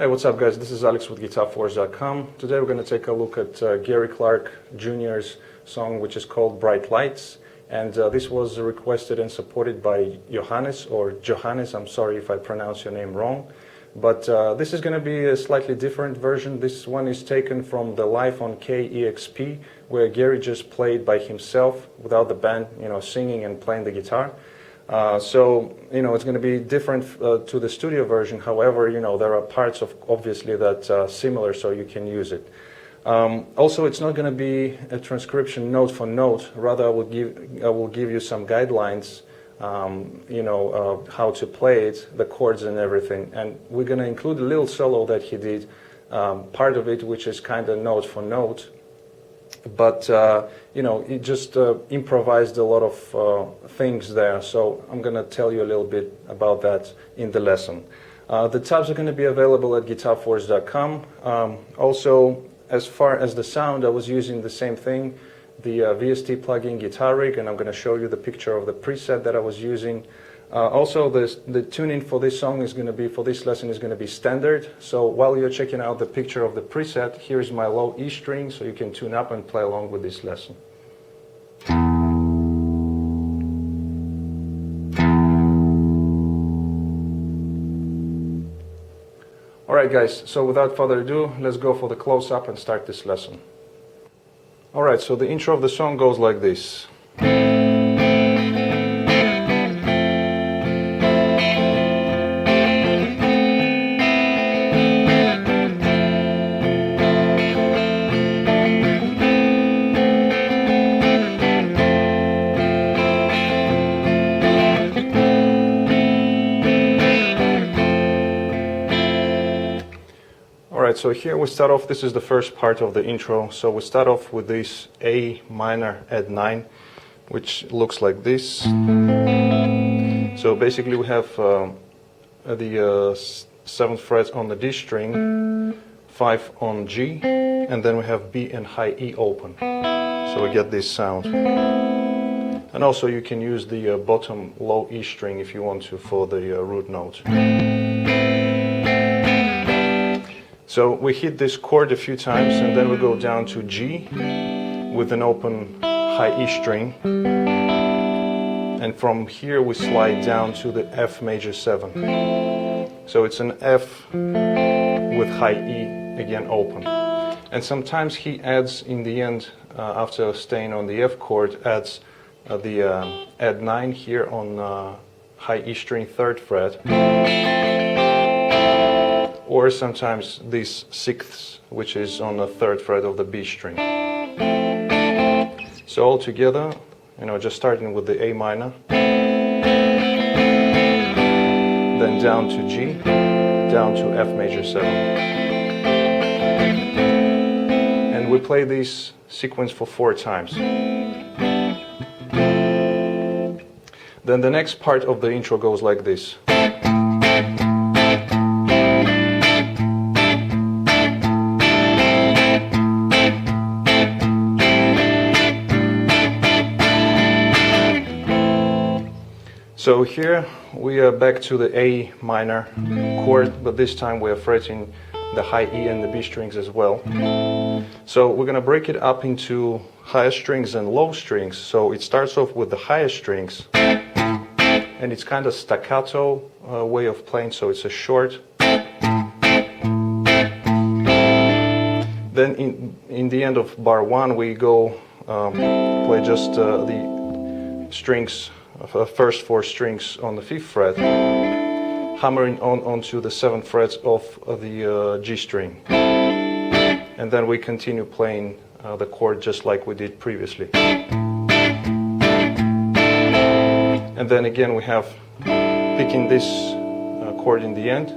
Hey, what's up guys? This is Alex with GuitarForce.com. Today we're going to take a look at Gary Clark Jr.'s song, which is called Bright Lights. And this was requested and supported by Johannes, or Johannes, I'm sorry if I pronounce your name wrong. But this is going to be a slightly different version. This one is taken from the live on KEXP, where Gary just played by himself without the band, singing and playing the guitar. So it's going to be different to the studio version. However, there are parts of obviously that are similar, so you can use it. Also, it's not going to be a transcription note for note. Rather, I will give you some guidelines, how to play it, the chords and everything. And we're going to include a little solo that he did, part of it which is kind of note for note. But he just improvised a lot of things there, so I'm going to tell you a little bit about that in the lesson. The tabs are going to be available at GuitarForce.com. Also, as far as the sound, I was using the same thing, the VST plugin Guitar Rig, and I'm going to show you the picture of the preset that I was using. Also, the tuning for this song is going to be, for this lesson, is going to be standard. So while you're checking out the picture of the preset, here's my low E string, so you can tune up and play along with this lesson. Alright guys, so without further ado, let's go for the close-up and start this lesson. Alright, so the intro of the song goes like this. Alright, so here we start off, this is the first part of the intro, so we start off with this A minor add 9, which looks like this. So basically we have the 7th fret on the D string, 5 on G, and then we have B and high E open. So we get this sound. And also you can use the bottom low E string if you want to for the root note. So we hit this chord a few times and then we go down to G with an open high E string, and from here we slide down to the F major 7. So it's an F with high E again open. And sometimes he adds in the end, after staying on the F chord, adds the add 9 here on high E string 3rd fret. Or sometimes this 6th, which is on the 3rd fret of the B string. So all together, just starting with the A minor, then down to G, down to F major 7. And we play this sequence for 4 times. Then the next part of the intro goes like this. So here we are back to the A minor chord, but this time we are fretting the high E and the B strings as well. So we're going to break it up into higher strings and low strings. So it starts off with the higher strings, and it's kind of staccato way of playing, so it's a short. Then in the end of bar 1 we go play just the strings, first 4 strings on the 5th fret, hammering onto the 7th fret of the G string. And then we continue playing the chord just like we did previously. And then again we have picking this chord in the end,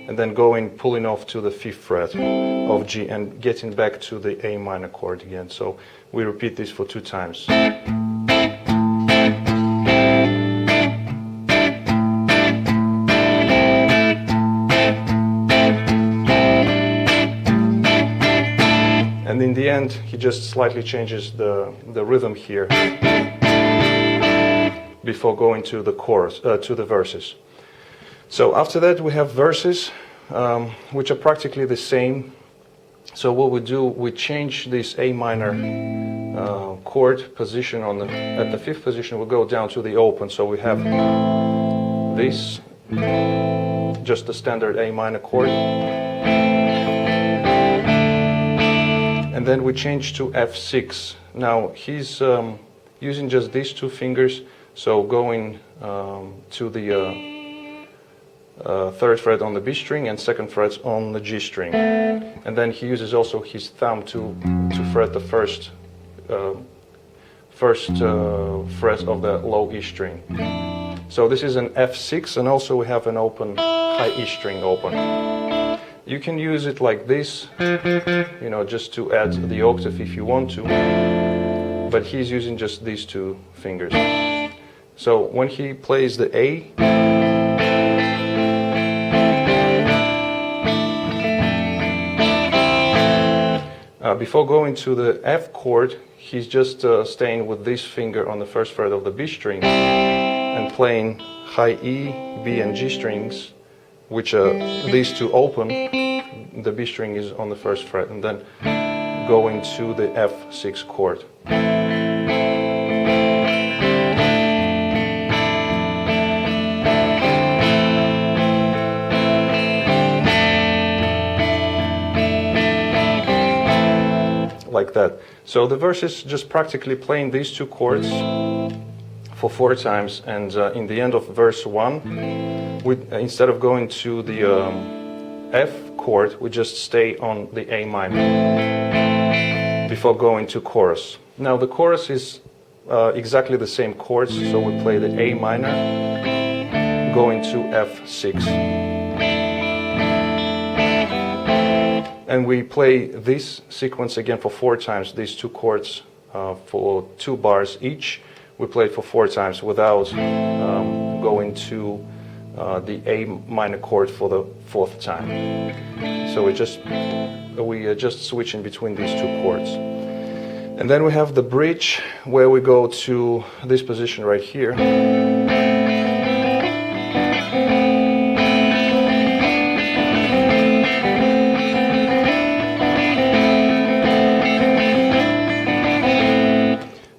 and then pulling off to the 5th fret of G and getting back to the A minor chord again. So we repeat this for 2 times. And in the end, he just slightly changes the rhythm here before going to the chorus, to the verses. So after that we have verses. which are practically the same. So what we do, we change this A minor chord position at the fifth position. We go down to the open. So we have this, just a standard A minor chord. And then we change to F6. Now he's using just these two fingers, so going to the third fret on the B string and second fret on the G string. And then he uses also his thumb to fret the first fret of the low E string. So this is an F6, and also we have an open high E string open. You can use it like this, you know, just to add the octave if you want to, but he's using just these two fingers. So when he plays the A, before going to the F chord, he's just staying with this finger on the first fret of the B string and playing high E, B and G strings, which are these two open. The B string is on the first fret, and then going to the F6 chord. Like that. So the verse is just practically playing these two chords for 4 times, and in the end of verse 1, instead of going to the F chord, we just stay on the A minor before going to chorus. Now the chorus is exactly the same chords, so we play the A minor going to F6. And we play this sequence again for 4 times, these two chords for 2 bars each. We play it for 4 times without going to the A minor chord for the 4th time. So we just switch in between these two chords. And then we have the bridge, where we go to this position right here.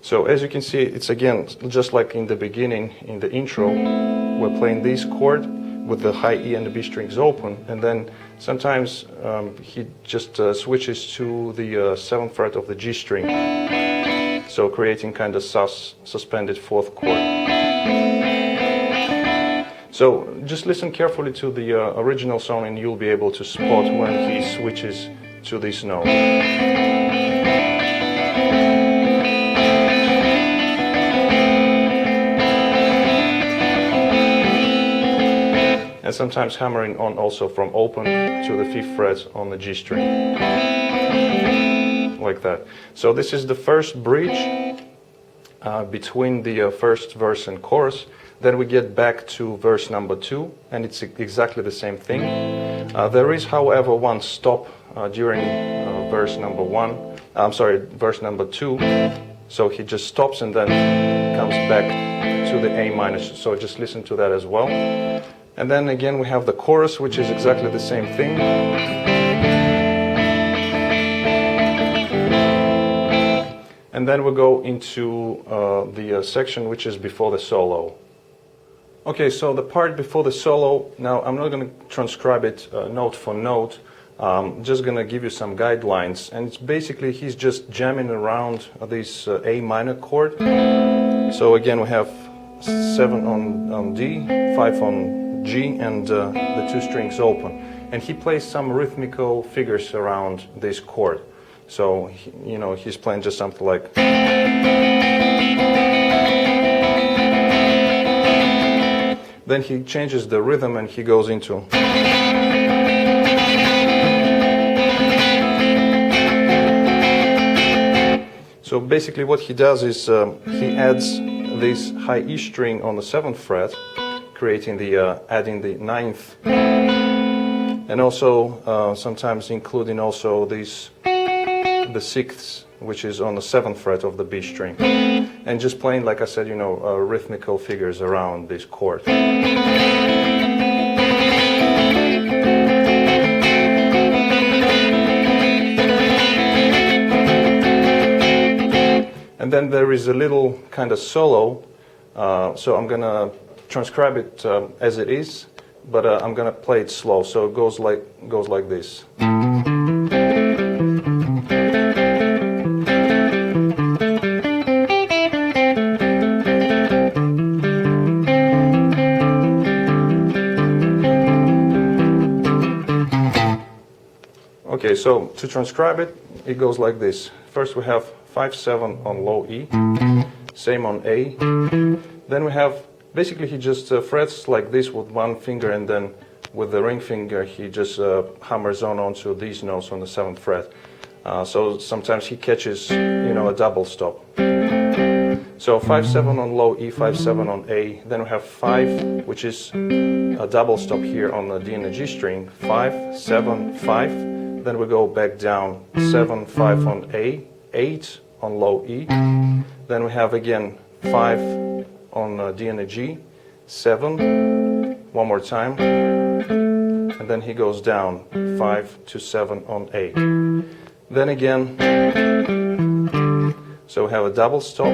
So as you can see, it's again just like in the beginning, in the intro, we're playing this chord with the high E and the B strings open, and then sometimes he just switches to the 7th fret of the G string, so creating kind of suspended 4th chord. So just listen carefully to the original song, and you'll be able to spot when he switches to this note. And sometimes hammering on also from open to the 5th fret on the G string, like that. So this is the first bridge between the first verse and chorus. Then we get back to verse number 2, and it's exactly the same thing. There is, however, one stop during verse number 2. So he just stops and then comes back to the A minor. So just listen to that as well. And then again we have the chorus, which is exactly the same thing. And then we go into the section which is before the solo. Okay, so the part before the solo, now I'm not going to transcribe it note for note. Just going to give you some guidelines. And it's basically he's just jamming around this A minor chord. So again we have 7 on D, 5 on G, and the 2 strings open, and he plays some rhythmical figures around this chord. So he's playing just something like, then he changes the rhythm and he goes into, so basically what he does is he adds this high E string on the 7th fret, creating the adding the 9th, and also sometimes including also the 6th, which is on the 7th fret of the B string, and just playing, like I said, rhythmical figures around this chord. And then there is a little kind of solo, so I'm going to transcribe it as it is, but I'm going to play it slow, so it goes like this. Okay, so to transcribe it, it goes like this. First we have 5/7 on low E, same on A. Then we have, basically he just frets like this with one finger, and then with the ring finger he just hammers onto these notes on the 7th fret. So sometimes he catches, a double stop. So 5/7 on low E, 5/7 on A. Then we have 5, which is a double stop here on the D and the G string. 5, 7, 5. Then we go back down, 7, 5 on A, 8 on low E. Then we have again 5 on D and a G, 7, one more time, and then he goes down, 5 to 7 on A. Then again, so we have a double stop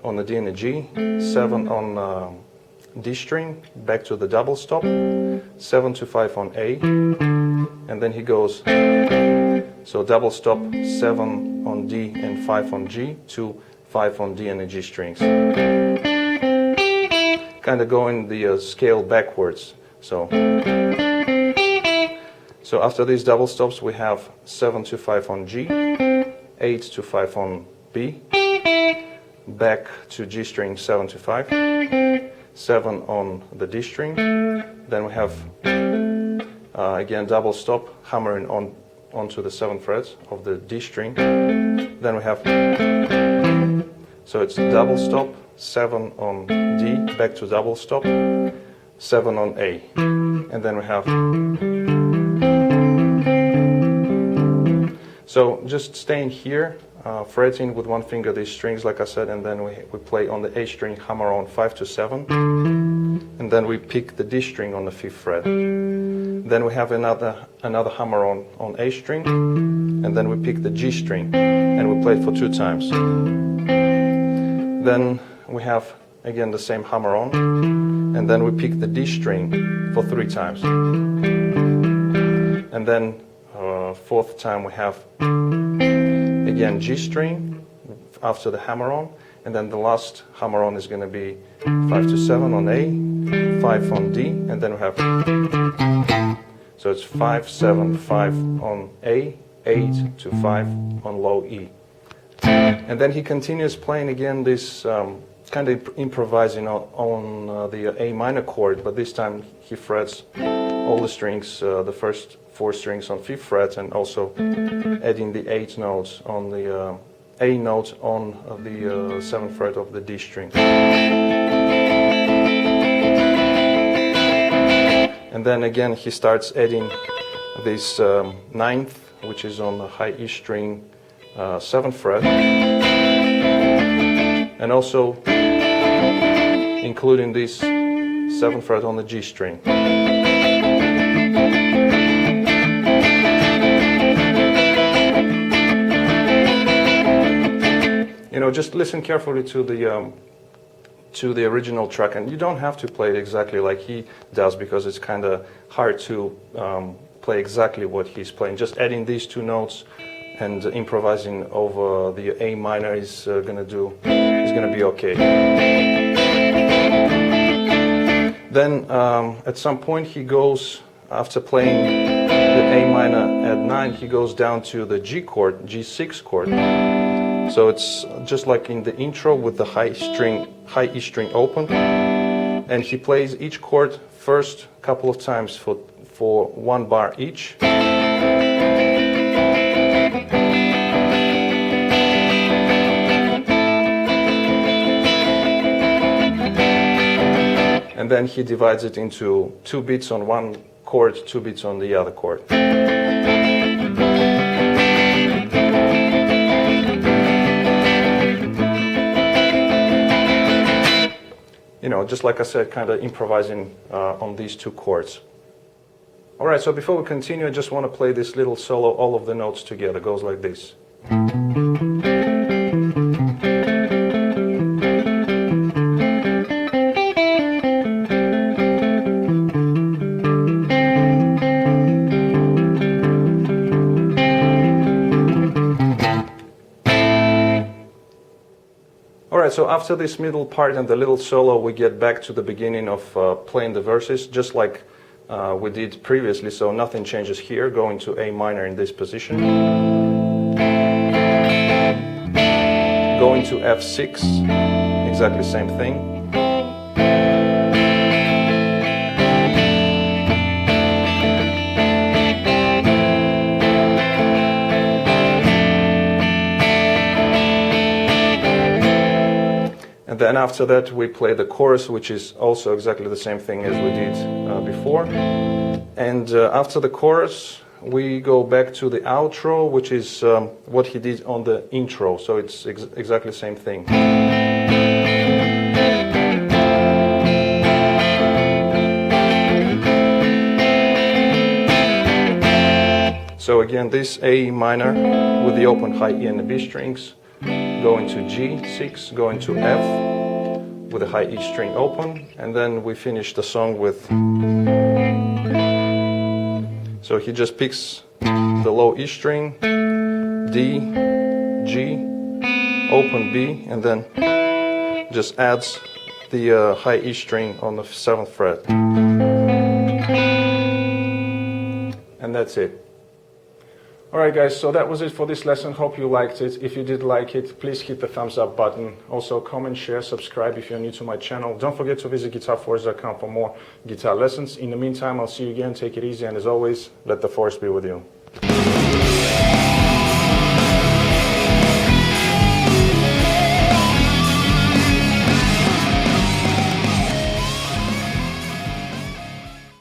on the D and the G, 7 on D string, back to the double stop, 7 to 5 on A, and then he goes, so double stop, 7 on D and 5 on G to 5 on D and the G strings. Kind of going the scale backwards. So after these double stops we have 7 to 5 on G, 8 to 5 on B, back to G string, 7 to 5, 7 on the D string. Then we have again double stop, hammering onto the 7th fret of the D string. Then we have, so it's double stop, 7 on D, back to double stop, 7 on A. And then we have, so just staying here, fretting with one finger these strings like I said, and then we play on the A string, hammer on 5 to 7, and then we pick the D string on the 5th fret. Then we have another hammer on A string, and then we pick the G string, and we play it for 2 times. Then we have again the same hammer on, and then we pick the D string for 3 times. And then 4th time we have again G string after the hammer on, and then the last hammer on is going to be 5 to 7 on A, 5 on D, and then we have, so it's 5, 7, 5 on A, 8 to 5 on low E. And then he continues playing again this kind of improvising on the A minor chord, but this time he frets all the strings, the first 4 strings on 5th fret, and also adding the 8 notes on the A note on the 7th fret of the D string. And then again he starts adding this 9th, which is on the high E string, 7th fret, and also including this 7th fret on the G string. Just listen carefully to the original track, and you don't have to play it exactly like he does, because it's kind of hard to play exactly what he's playing. Just adding these 2 notes and improvising over the A minor is going to be okay. Then at some point he goes, after playing the A minor at 9, he goes down to the G chord, G6 chord. So it's just like in the intro with the high E string open, and he plays each chord first couple of times for 1 bar each. And then he divides it into 2 beats on one chord, 2 beats on the other chord. Just like I said, kind of improvising on these 2 chords. Alright, so before we continue, I just want to play this little solo, all of the notes together. It goes like this. so after this middle part and the little solo, we get back to the beginning of playing the verses, just like we did previously, so nothing changes here, going to A minor in this position. Going to F6, exactly same thing. And then after that we play the chorus, which is also exactly the same thing as we did before. And after the chorus we go back to the outro, which is what he did on the intro, so it's exactly the same thing. So again, this A minor with the open high E and the B strings, going to G6, going to F with a high E string open, and then we finish the song with, so he just picks the low E string, D, G, open B, and then just adds the high E string on the 7th fret. And that's it. Alright guys, so that was it for this lesson. Hope you liked it. If you did like it, please hit the thumbs up button. Also comment, share, subscribe if you're new to my channel. Don't forget to visit GuitarForce.com for more guitar lessons. In the meantime, I'll see you again. Take it easy, and as always, let the force be with you.